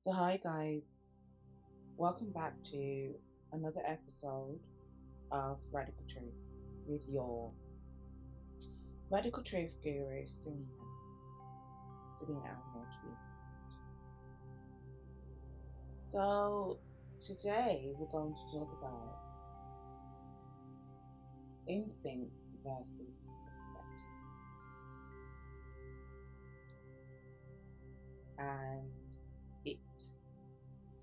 So, hi guys, welcome back to another episode of Radical Truth with your Radical Truth guru, Sereena.alnoor to be exact. So, today we're going to talk about instinct versus perspective. And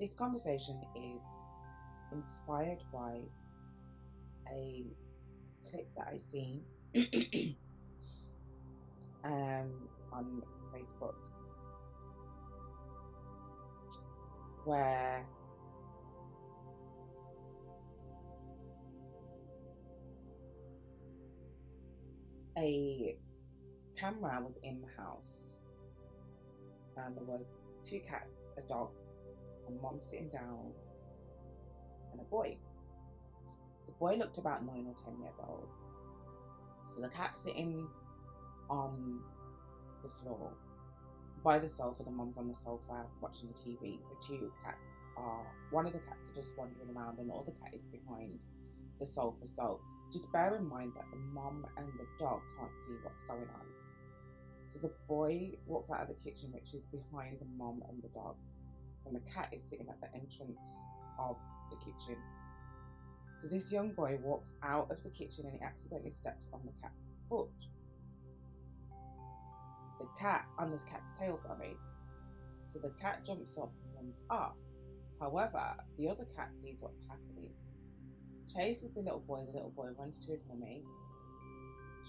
this conversation is inspired by a clip that I seen on Facebook, where a camera was in the house and there was two cats, a dog, a mom sitting down, and a boy. The boy looked about 9 or 10 years old. So the cat sitting on the floor by the sofa, the mom's on the sofa watching the TV. The two cats one of the cats are just wandering around and the other cat is behind the sofa. So just bear in mind that the mom and the dog can't see what's going on. So the boy walks out of the kitchen, which is behind the mom and the dog, and the cat is sitting at the entrance of the kitchen. So this young boy walks out of the kitchen and he accidentally steps on the cat's foot. The cat, on this cat's tail, sorry. So the cat jumps up and runs off. However, the other cat sees what's happening, chases the little boy runs to his mummy,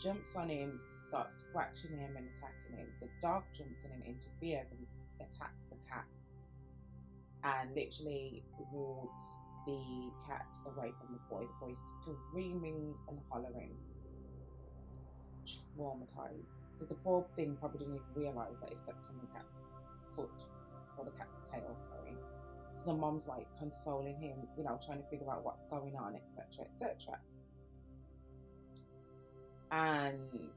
jumps on him, starts scratching him and attacking him. The dog jumps in and interferes and attacks the cat and literally wards the cat away from the boy. The boy screaming and hollering, traumatized, because the poor thing probably didn't even realise that he stepped on the cat's foot, or the cat's tail, sorry. So the mom's like consoling him, trying to figure out what's going on, etc., etc. And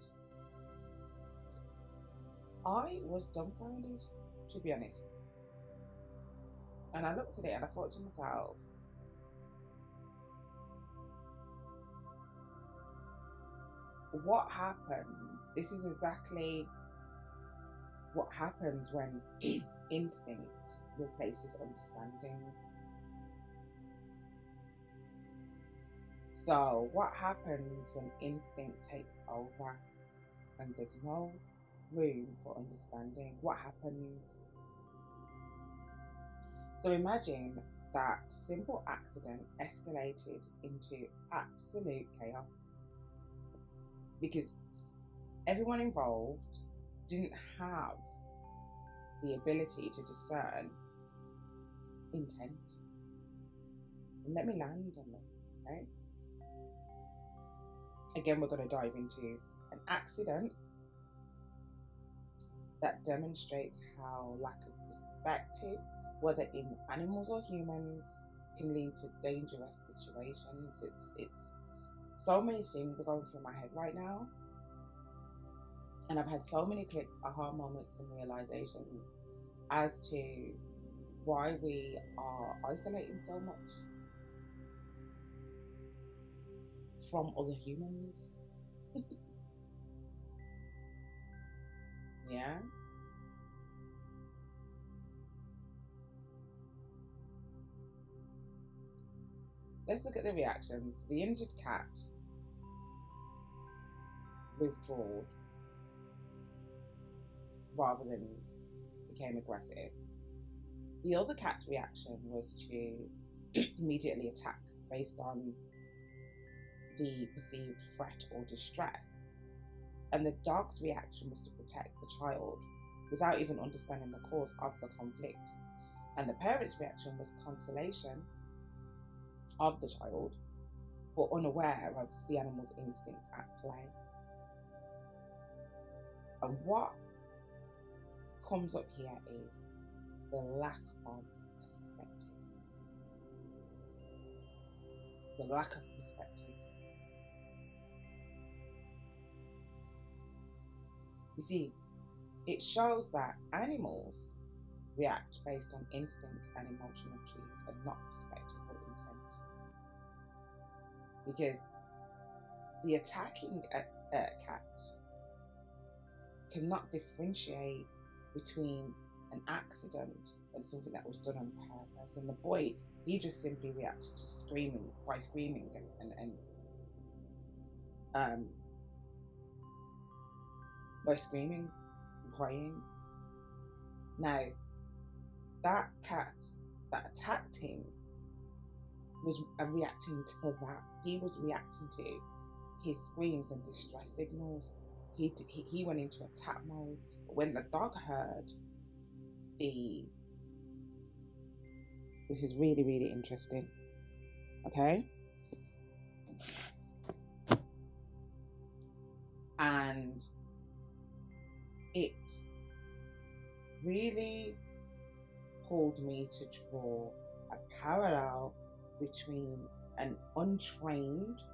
I was dumbfounded, to be honest. And I looked at it and I thought to myself, what happens? This is exactly what happens when instinct replaces understanding. So, what happens when instinct takes over and there's no room for understanding? What happens? So, imagine that simple accident escalated into absolute chaos because everyone involved didn't have the ability to discern intent. And let me land on this, okay? Again, we're going to dive into an accident that demonstrates how lack of perspective, whether in animals or humans, can lead to dangerous situations. It's so many things are going through my head right now. And I've had so many clicks, aha moments and realizations as to why we are isolating so much from other humans. Yeah. Let's look at the reactions. The injured cat withdrawed rather than became aggressive. The other cat's reaction was to immediately attack based on the perceived threat or distress. And the dog's reaction was to protect the child without even understanding the cause of the conflict. And the parent's reaction was consolation of the child, but unaware of the animal's instincts at play. And what comes up here is the lack of perspective. The lack of perspective. You see, it shows that animals react based on instinct and emotional cues and not perspective or intent. Because the attacking cat cannot differentiate between an accident and something that was done on purpose. And the boy, he just simply reacted to screaming by screaming and um, by screaming and crying. Now, that cat that attacked him was reacting to that. He was reacting to his screams and distress signals. He went into attack mode. But when the dog heard this is really, really interesting. Okay? And it really pulled me to draw a parallel between an untrained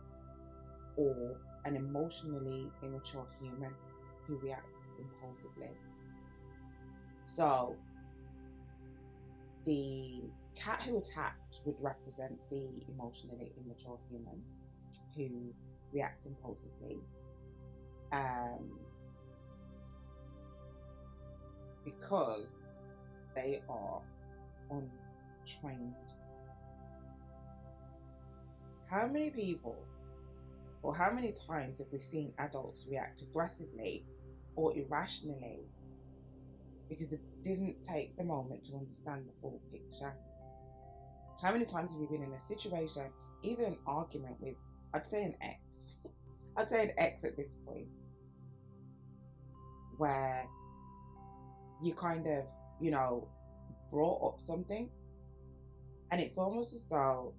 or an emotionally immature human who reacts impulsively. So the cat who attacked would represent the emotionally immature human who reacts impulsively, because they are untrained. How many people or how many times have we seen adults react aggressively or irrationally because they didn't take the moment to understand the full picture? How many times have we been in a situation, even an argument with, I'd say an ex, I'd say an ex at this point, where you kind of, brought up something, and it's almost as though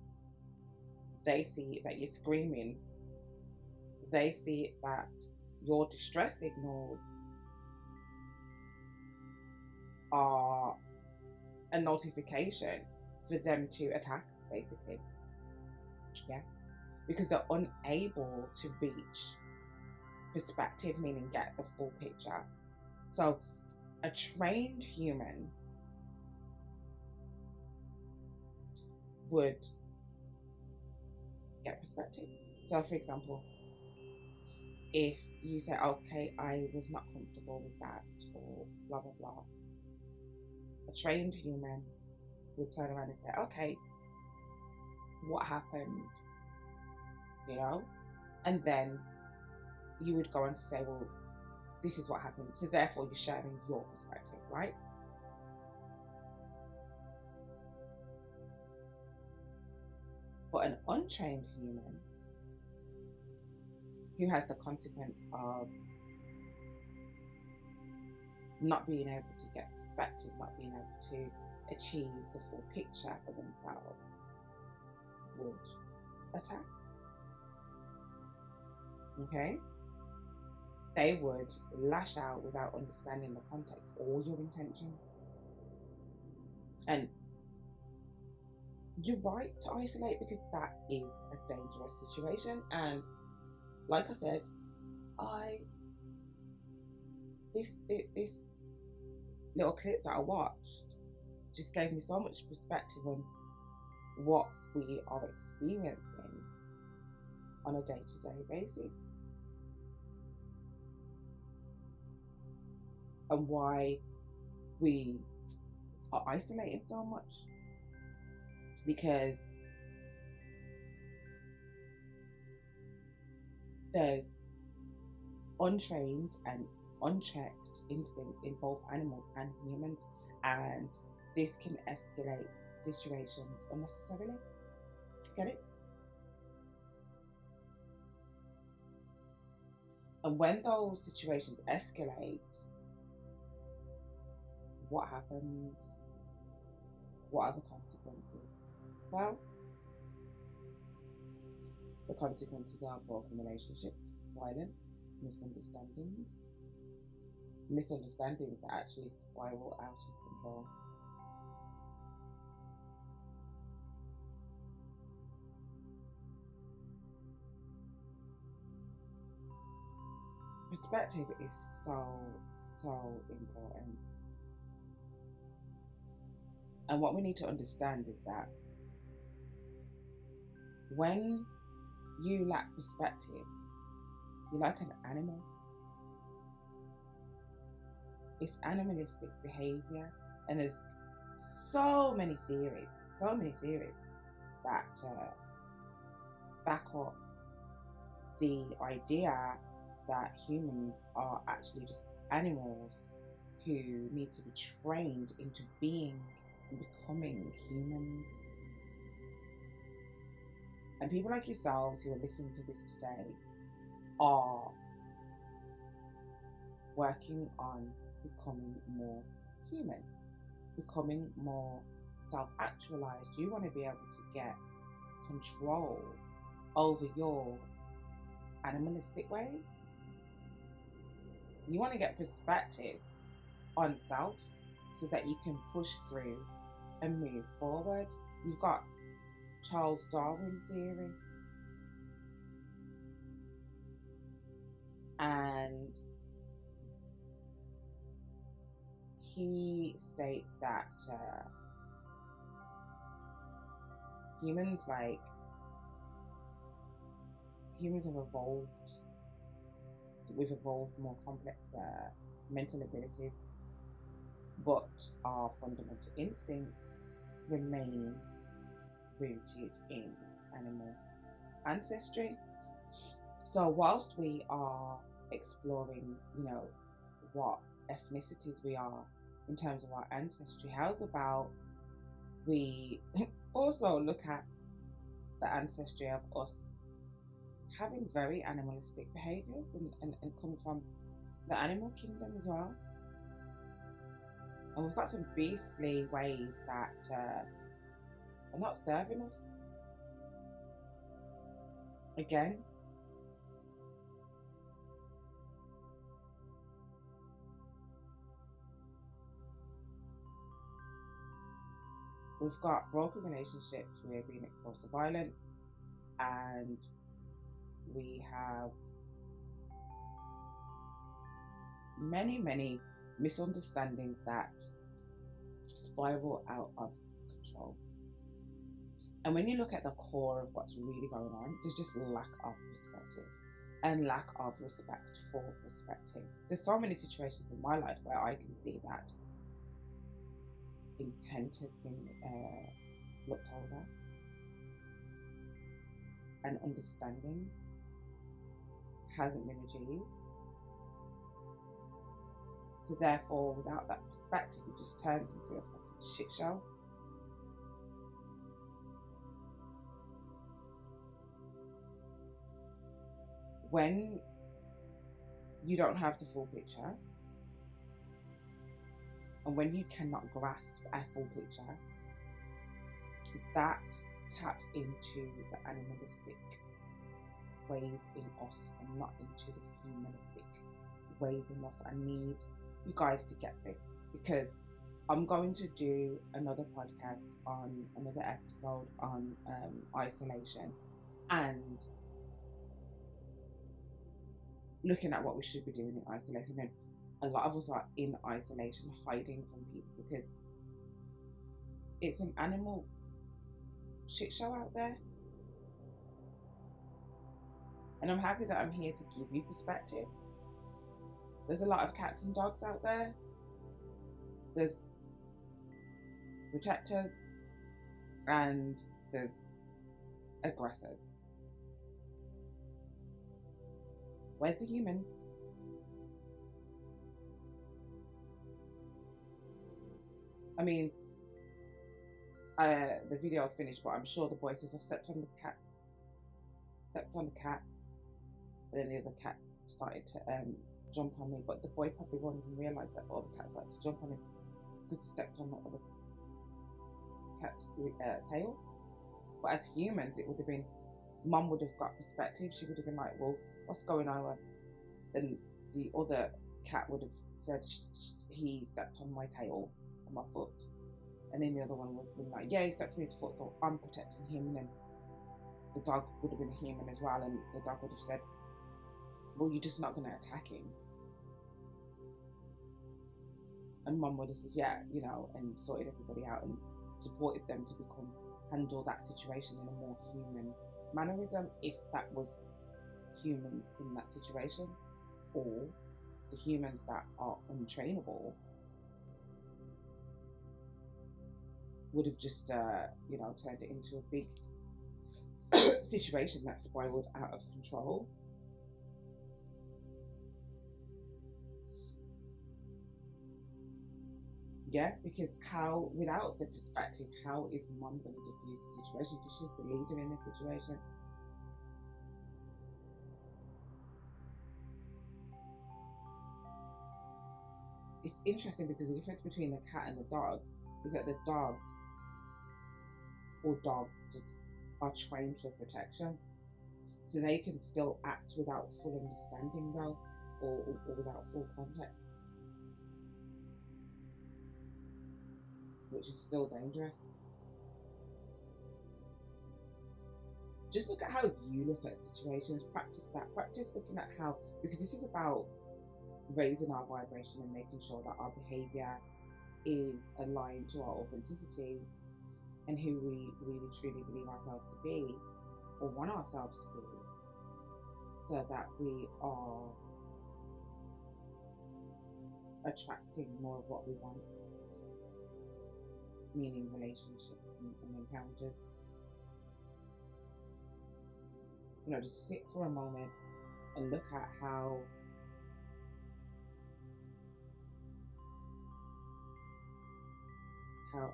they see that you're screaming, they see that your distress signals are a notification for them to attack, basically. Yeah. Because they're unable to reach perspective, meaning get the full picture. So a trained human would get perspective. So for example, if you say, okay, I was not comfortable with that, or blah, blah, blah, a trained human would turn around and say, okay, what happened? And then you would go on to say, well, this is what happened. So therefore you're sharing your perspective, right? But an untrained human who has the consequence of not being able to get perspective, not being able to achieve the full picture for themselves, would attack. Okay? They would lash out without understanding the context or your intention. And you're right to isolate, because that is a dangerous situation. And like I said, this little clip that I watched just gave me so much perspective on what we are experiencing on a day-to-day basis, and why we are isolated so much. Because there's untrained and unchecked instincts in both animals and humans, and this can escalate situations unnecessarily. Get it? And when those situations escalate, what happens? What are the consequences? Well, the consequences are broken relationships, violence, misunderstandings that actually spiral out of control. Perspective is so important. And what we need to understand is that when you lack perspective, you're like an animal. It's animalistic behavior, and there's so many theories that back up the idea that humans are actually just animals who need to be trained into being and becoming humans. And people like yourselves who are listening to this today are working on becoming more human, becoming more self-actualized. You want to be able to get control over your animalistic ways. You want to get perspective on self so that you can push through and move forward. You've got Charles Darwin theory, and he states that humans have evolved. We've evolved more complex mental abilities, but our fundamental instincts remain rooted in animal ancestry. So whilst we are exploring, what ethnicities we are in terms of our ancestry, how's about we also look at the ancestry of us having very animalistic behaviors and coming from the animal kingdom as well. And we've got some beastly ways that are not serving us. Again, we've got broken relationships, we're being exposed to violence, and we have many misunderstandings that spiral out of control. And when you look at the core of what's really going on, there's just lack of perspective and lack of respect for perspective. There's so many situations in my life where I can see that intent has been looked over and understanding hasn't been achieved. So therefore, without that perspective, it just turns into a fucking shit show. When you don't have the full picture, and when you cannot grasp a full picture, that taps into the animalistic ways in us and not into the humanistic ways in us. I need you guys to get this, because I'm going to do another podcast on another episode on isolation and looking at what we should be doing in isolation. And a lot of us are in isolation, hiding from people because it's an animal shit show out there. And I'm happy that I'm here to give you perspective. There's a lot of cats and dogs out there. There's protectors and there's aggressors. Where's the humans? I mean, the video finished, but I'm sure the boy said I stepped on the cat, and then the other cat started to jump on me, but the boy probably won't even realise that all the cats like to jump on him because he stepped on the other cat's tail. But as humans, it would have been, mum would have got perspective. She would have been like, well, what's going on? Then the other cat would have said, he stepped on my tail, on my foot. And then the other one would have been like, yeah, he stepped on his foot, so I'm protecting him. And then the dog would have been a human as well, and the dog would have said, well, you're just not going to attack him. And mum would have said, yeah, and sorted everybody out. And supported them to handle that situation in a more human mannerism, if that was humans in that situation, or the humans that are untrainable would have just turned it into a big situation that spiraled out of control. Yeah, because how, without the perspective, how is mom going to diffuse the situation? Because she's the leader in the situation. It's interesting because the difference between the cat and the dog is that the dog or dogs are trained for protection. So they can still act without full understanding, though, or without full context, which is still dangerous. Just look at how you look at situations, practice that. Practice looking at how, because this is about raising our vibration and making sure that our behavior is aligned to our authenticity and who we really truly believe ourselves to be or want ourselves to be, so that we are attracting more of what we want, meaning relationships and encounters. Just sit for a moment and look at how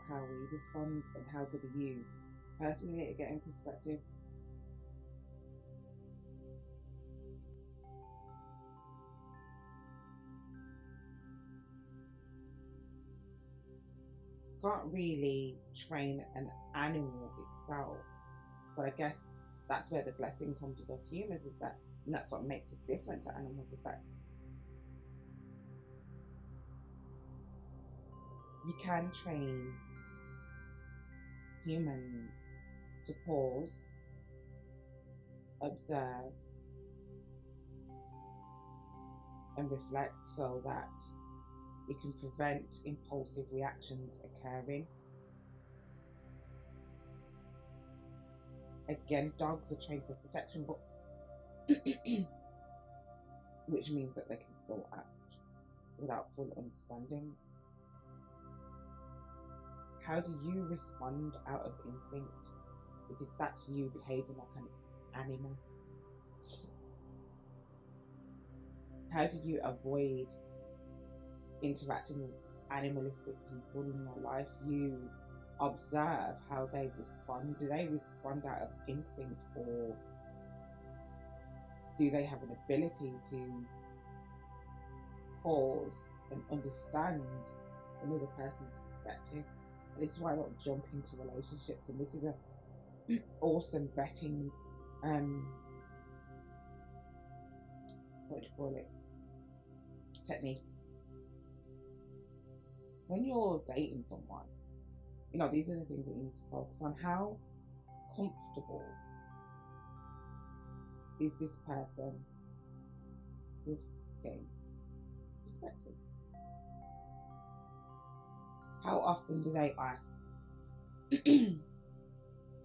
we respond, and how good are you personally at getting perspective. Can't really train an animal itself, but I guess that's where the blessing comes with us humans, is that, and that's what makes us different to animals, is that you can train humans to pause, observe, and reflect, so that you can prevent impulsive reactions occurring. Again, dogs are trained for protection, but which means that they can still act without full understanding. How do you respond out of instinct? Because that's you behaving like an animal. How do you avoid interacting with animalistic people in your life? You observe how they respond. Do they respond out of instinct, or do they have an ability to pause and understand another person's perspective? And this is why I don't jump into relationships, and this is a awesome vetting technique. When you're dating someone, these are the things that you need to focus on. How comfortable is this person with getting perspective? How often do they ask,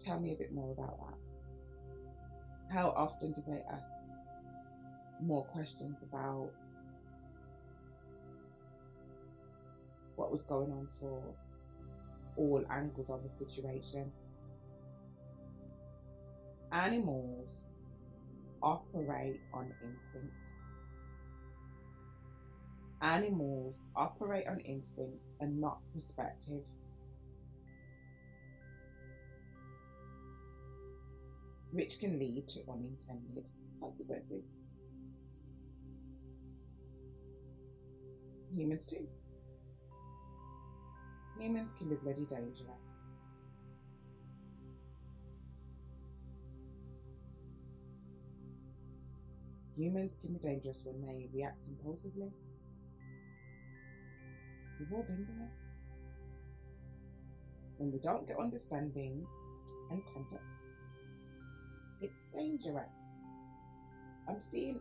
tell me a bit more about that? How often do they ask more questions about what was going on for all angles of the situation? Animals operate on instinct. Animals operate on instinct and not perspective. Which can lead to unintended consequences. Humans too. Humans can be bloody dangerous. Humans can be dangerous when they react impulsively. We've all been there. When we don't get understanding and context, it's dangerous. I'm seeing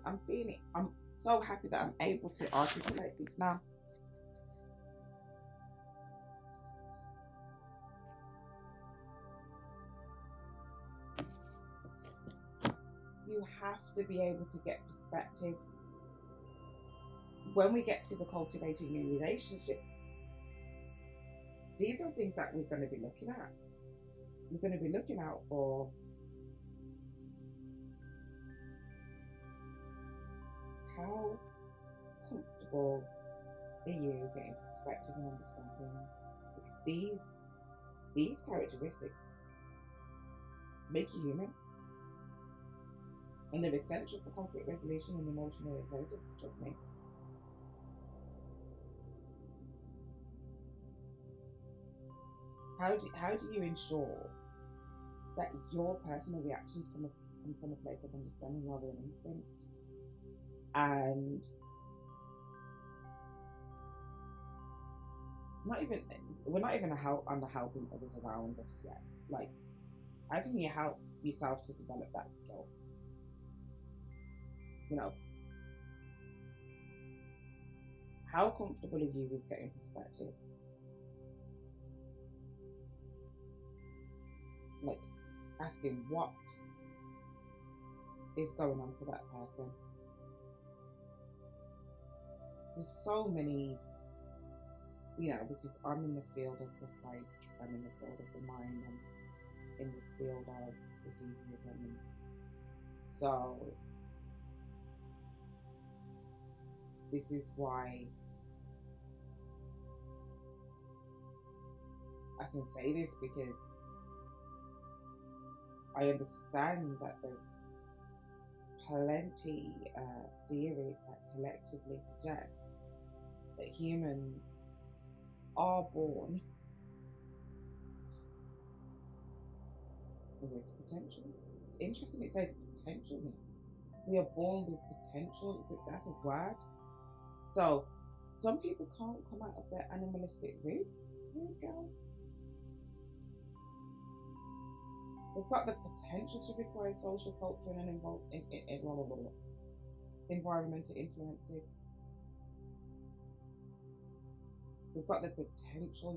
it. I'm so happy that I'm able to articulate this now. you have to be able to get perspective. When we get to the cultivating new relationships, these are things that we're going to be looking at. We're going to be looking out for how comfortable are you getting perspective and understanding. Because these characteristics make you human. And they're essential for conflict resolution and emotional intelligence, trust me. How do you ensure that your personal reactions come from a place of understanding rather than instinct? And we're not even under helping others around us yet. Like, how can you help yourself to develop that skill? You know, how comfortable are you with getting perspective? Like, asking what is going on for that person. There's so many, because I'm in the field of the psyche, I'm in the field of the mind, and in the field of behaviorism. So this is why I can say this, because I understand that there's plenty theories that collectively suggest that humans are born with potential. It's interesting it says potential here. We are born with potential. That's a word. So some people can't come out of their animalistic roots. Here we go. We've got the potential to require social, cultural, and environmental influences. We've got the potential,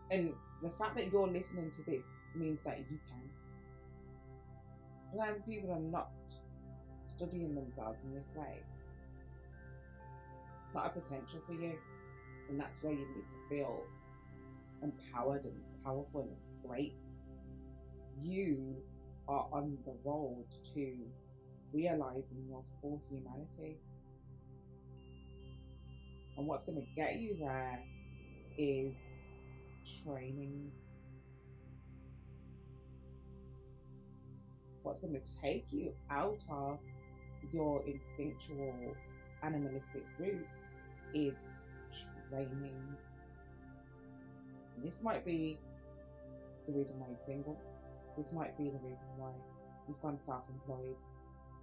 And the fact that you're listening to this means that you can. And people are not studying themselves in this way. It's not a potential for you. And that's where you need to feel empowered and powerful and great. You are on the road to realizing your full humanity. And what's going to get you there is training. What's going to take you out of your instinctual animalistic roots is training. And this might be the reason why you're single. This might be the reason why you've gone self-employed.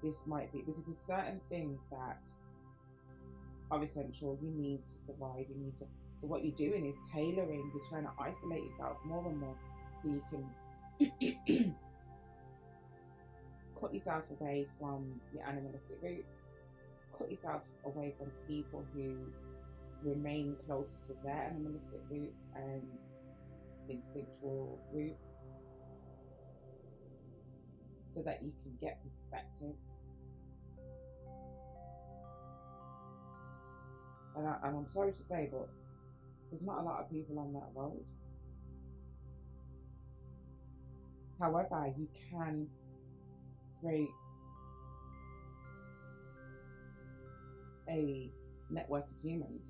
This might be because there's certain things that are essential. You need to survive. So what you're doing is tailoring. You're trying to isolate yourself more and more so you can cut yourself away from your animalistic roots. Cut yourself away from people who remain closer to their animalistic roots and instinctual roots, so that you can get perspective. And I'm sorry to say, but there's not a lot of people on that road. However, you can create a network of humans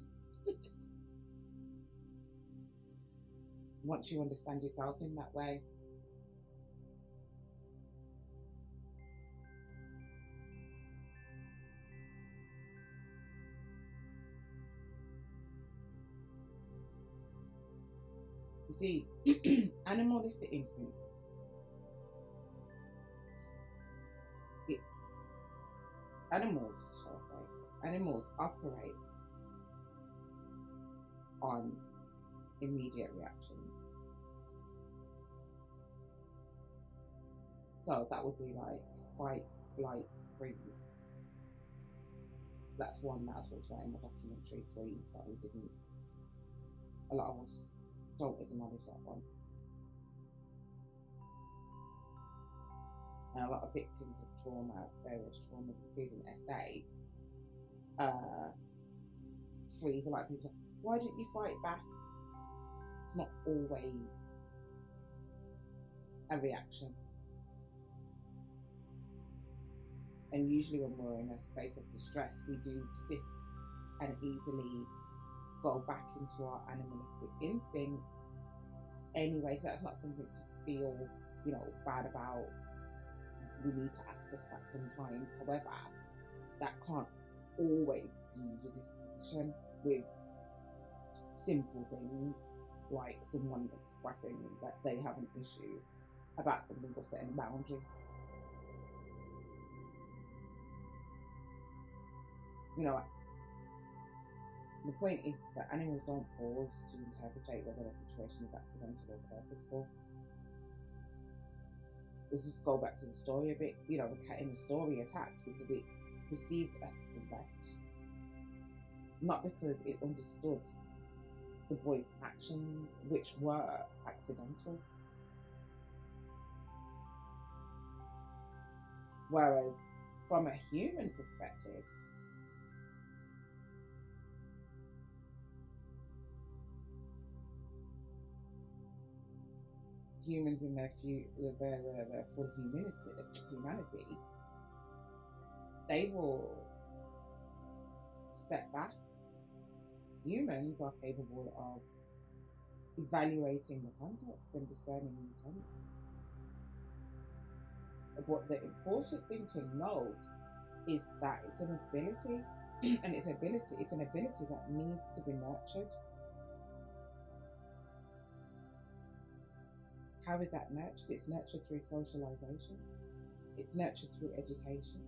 once you understand yourself in that way. You see, animalistic instincts, animals operate on immediate reactions. So that would be like fight, flight, freeze. That's one that I talked about in the documentary, Freeze, that a lot of us don't acknowledge that one. And a lot of victims of trauma, various traumas, including SA, freeze. A lot of people, why didn't you fight back? It's not always a reaction. And usually when we're in a space of distress, we do sit and easily go back into our animalistic instincts anyway. So that's not something to feel, bad about. We need to access that sometimes. However, that can't always be your disposition with simple things like someone expressing that they have an issue about something or setting a boundary. The point is that animals don't pause to interpret whether a situation is accidental or purposeful. Let's just go back to the story a bit. The cat in the story attacked because it perceived a threat, not because it understood the boy's actions, which were accidental. Whereas from a human perspective, humans in their full humanity, they will step back. Humans are capable of evaluating the context and discerning intent. But the important thing to note is that it's an ability, and it's an ability that needs to be nurtured. How is that nurtured? It's nurtured through socialization. It's nurtured through education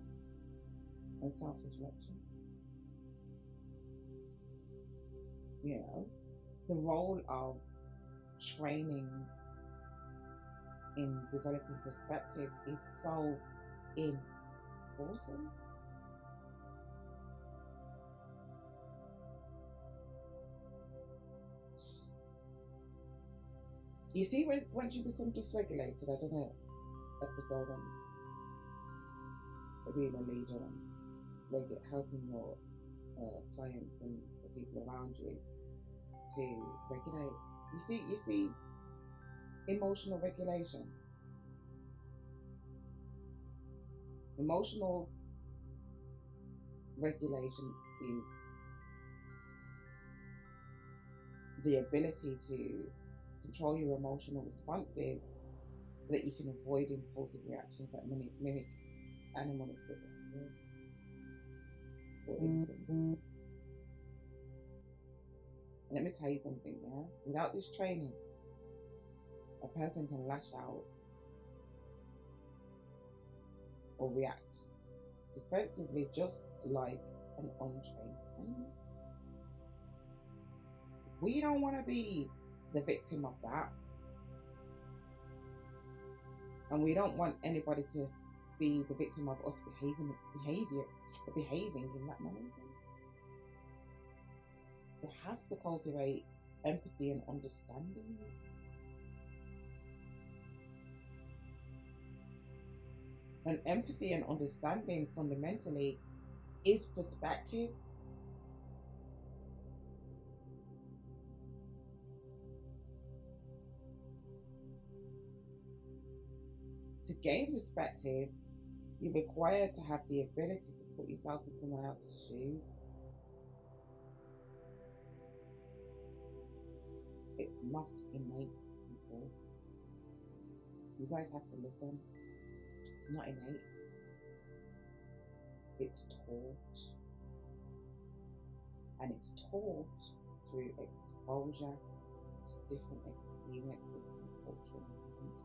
and self-reflection. The role of training in developing perspective is so important. You see, once you become dysregulated, I done an episode on being a leader and helping your clients and the people around you to regulate. You see, emotional regulation. Emotional regulation is the ability to control your emotional responses so that you can avoid impulsive reactions that mimic animalistic behavior. For instance. And let me tell you something, yeah? Without this training, a person can lash out or react defensively just like an untrained animal. We don't want to be the victim of that. And we don't want anybody to be the victim of us behaving in that manner. We have to cultivate empathy and understanding. And empathy and understanding fundamentally is perspective. To gain perspective, you're required to have the ability to put yourself in someone else's shoes. It's not innate, people. You guys have to listen. It's not innate. It's taught. And it's taught through exposure to different experiences and cultural movements.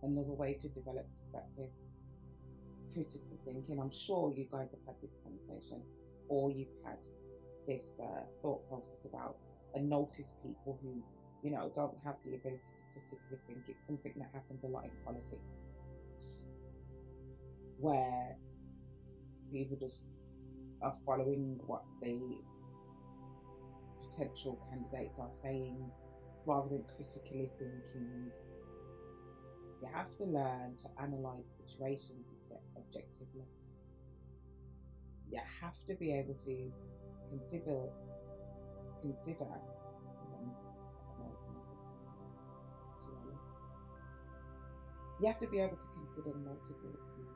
Another way to develop perspective, critical thinking. I'm sure you guys have had this conversation, or you've had this thought process about and notice people who, don't have the ability to critically think. It's something that happens a lot in politics, where people just are following what the potential candidates are saying rather than critically thinking. You have to learn to analyze situations objectively. You have to be able to consider you have to be able to consider multiple people.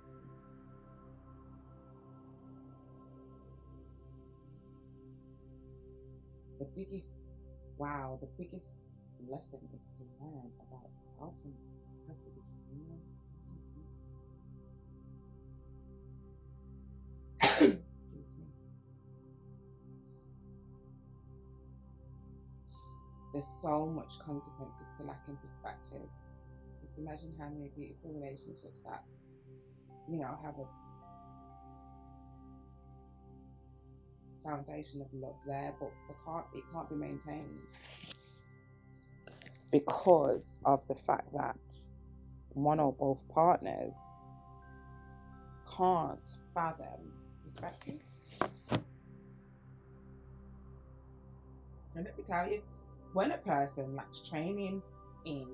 The biggest lesson is to learn about self and capacity for human. Excuse me. There's so much consequences to lacking perspective. Just imagine how many beautiful relationships that, have a foundation of love there, but it can't be maintained because of the fact that one or both partners can't fathom perspective. And let me tell you, when a person lacks training in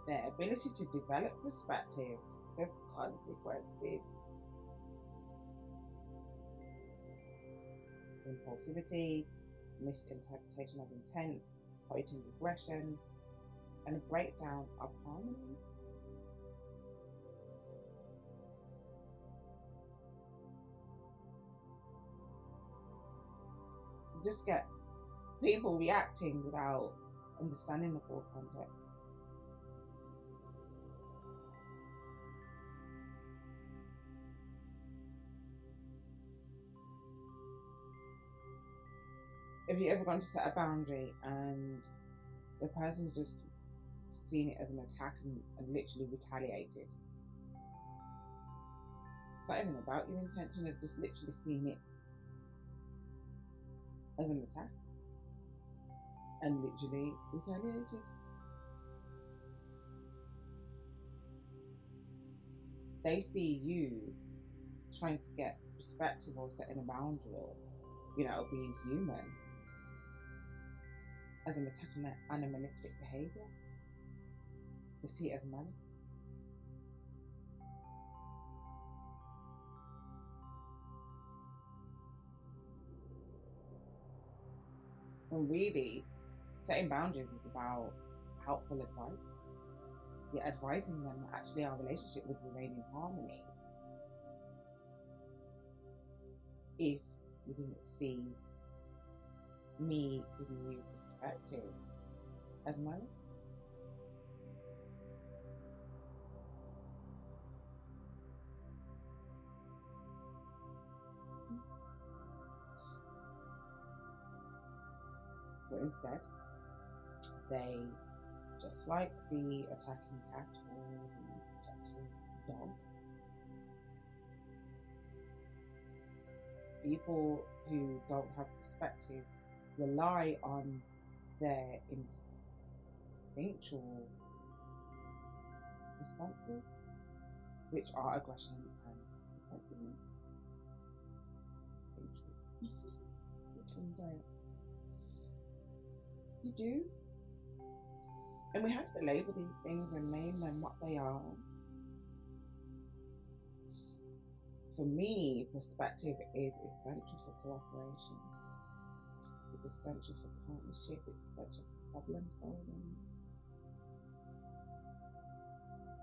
their ability to develop perspective, there's consequences. Impulsivity, misinterpretation of intent, heightened aggression, and a breakdown of harmony. You just get people reacting without understanding the full context. Have you ever gone to set a boundary and the person's just seen it as an attack and literally retaliated? It's not even about your intention, of just literally seeing it as an attack and literally retaliated. They see you trying to get perspective or setting a boundary or, being human as an attack on their animalistic behavior. They see it as malice. When really, setting boundaries is about helpful advice. You're advising them that actually our relationship would remain in harmony if you didn't see me giving you perspective as malice. But instead, they, just like the attacking cat or the protective dog, people who don't have perspective rely on their instinctual responses, which are aggression and defensiveness. Instinctual. You do. And we have to label these things and name them what they are. For me, perspective is essential for cooperation. It's essential for partnership. It's essential for problem solving.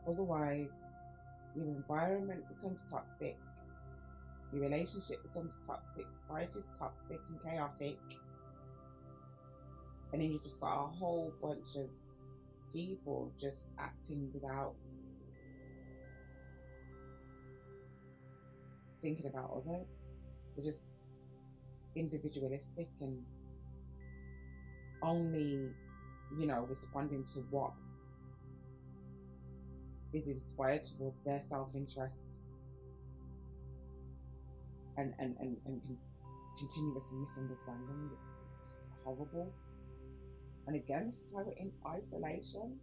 Otherwise, your environment becomes toxic. Your relationship becomes toxic. Society's toxic and chaotic. And then you've just got a whole bunch of people just acting without thinking about others. They're just individualistic and only, responding to what is inspired towards their self-interest and continuous misunderstanding. It's just horrible. And again, this is why we're in isolation.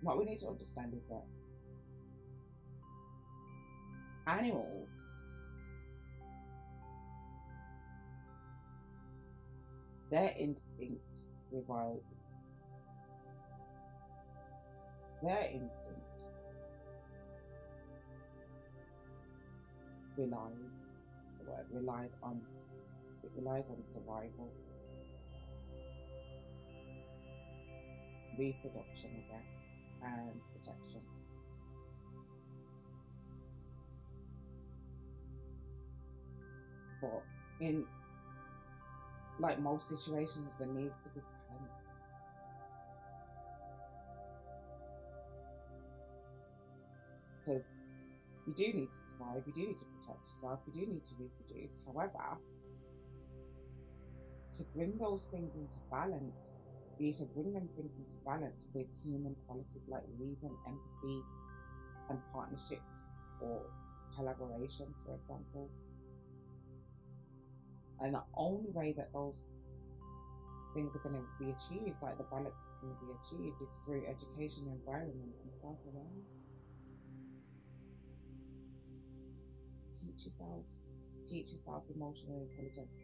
what we need to understand is that animals, their instinct relies, their instinct relies, what's the word, relies on survival, reproduction, I guess, and protection. But in like most situations, there needs to be balance. Because you do need to survive, you do need to protect yourself, you do need to reproduce. However, to bring those things into balance, you need to bring them things into balance with human qualities like reason, empathy, and partnerships or collaboration, for example. And the only way that those things are going to be achieved, like the balance is going to be achieved, is through education, environment, and self-awareness. Teach yourself emotional intelligence,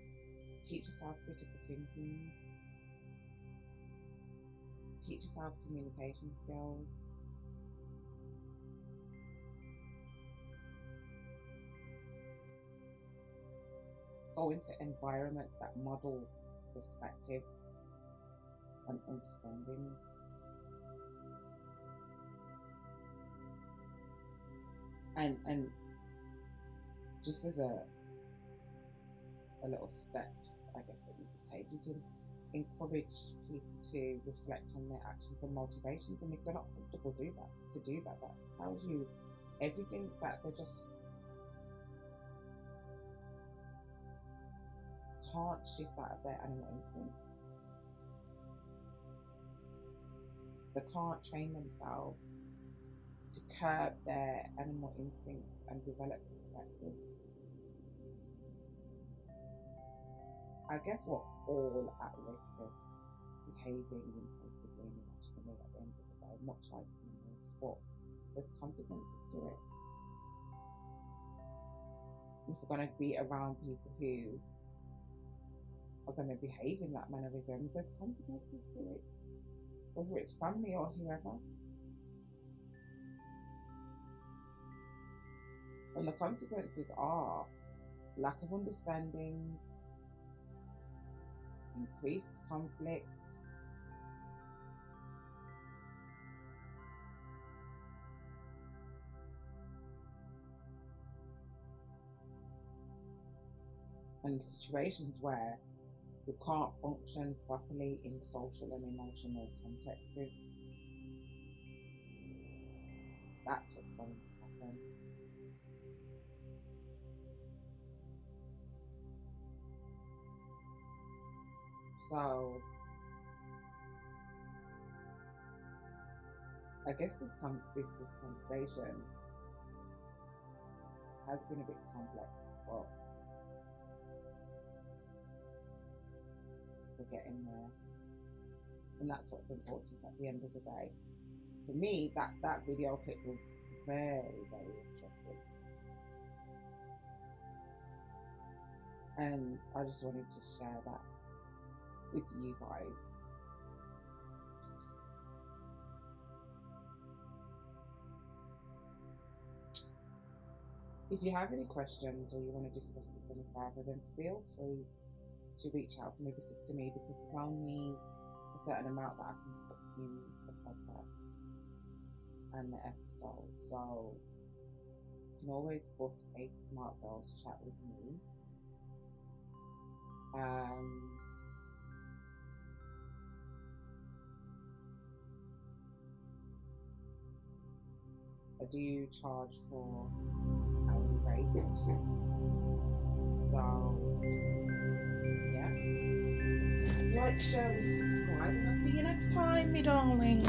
teach yourself critical thinking, teach yourself communication skills. Go into environments that model perspective and understanding. And just as a little steps, I guess, that you could take, you can encourage people to reflect on their actions and motivations, and if they're not comfortable to do that tells you everything, that they just can't shift out of their animal instincts. They can't train themselves to curb their animal instincts and develop perspective. I guess we're all at risk of behaving impulsively and irrationally at the end of the day, much like animals, but there's consequences to it. If we're going to be around people who are going to behave in that mannerism, there's consequences to it, whether it's family or whoever. And the consequences are lack of understanding, increased conflict, and situations where you can't function properly in social and emotional contexts. That's what's going to happen. So I guess this conversation has been a bit complex, but we're getting there, and that's what's important at the end of the day. For me, that video clip was very, very interesting, and I just wanted to share that with you guys. If you have any questions or you want to discuss this any further, then feel free to reach out to me because there's only a certain amount that I can put in the podcast and the episode. So you can always book a smart girl to chat with me. I do charge for hourly rate. So yeah. Like, share, and subscribe, and I'll see you next time, me darling.